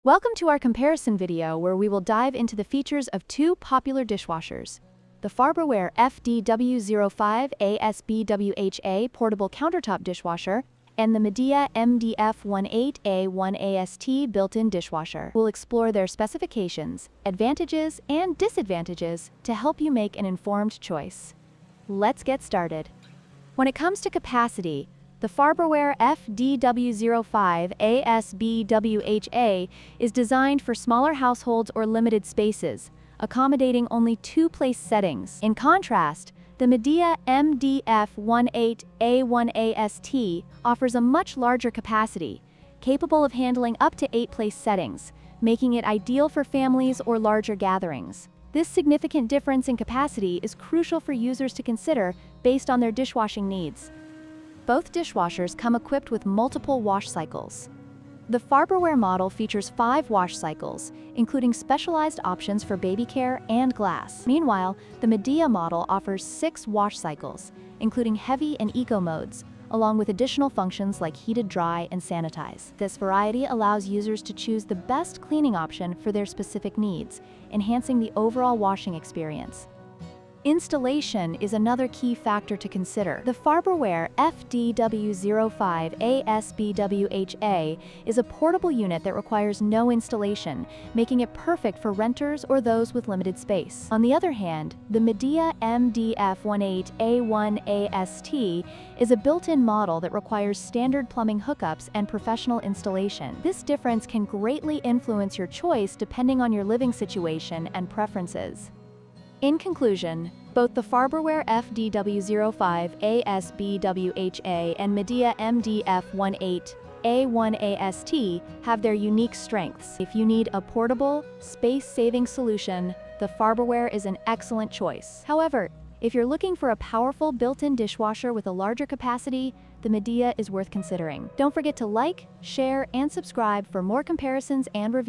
Welcome to our comparison video where we will dive into the features of two popular dishwashers. The Farberware FDW05 ASBWHA portable countertop dishwasher and the Midea MDF18A1AST built-in dishwasher. We'll explore their specifications, advantages, and disadvantages to help you make an informed choice. Let's get started. When it comes to capacity, the Farberware FDW05 ASBWHA is designed for smaller households or limited spaces, accommodating only two-place settings. In contrast, the Midea MDF18A1AST offers a much larger capacity, capable of handling up to 8-place settings, making it ideal for families or larger gatherings. This significant difference in capacity is crucial for users to consider based on their dishwashing needs. Both dishwashers come equipped with multiple wash cycles. The Farberware model features 5 wash cycles, including specialized options for baby care and glass. Meanwhile, the Midea model offers 6 wash cycles, including heavy and eco modes, along with additional functions like heated dry and sanitize. This variety allows users to choose the best cleaning option for their specific needs, enhancing the overall washing experience. Installation is another key factor to consider. The Farberware FDW05 ASBWHA is a portable unit that requires no installation, making it perfect for renters or those with limited space. On the other hand, the Midea MDF18A1AST is a built-in model that requires standard plumbing hookups and professional installation. This difference can greatly influence your choice depending on your living situation and preferences. In conclusion, both the Farberware FDW05 ASBWHA and Midea MDF18A1AST have their unique strengths. If you need a portable, space-saving solution, the Farberware is an excellent choice. However, if you're looking for a powerful built-in dishwasher with a larger capacity, the Midea is worth considering. Don't forget to like, share, and subscribe for more comparisons and reviews.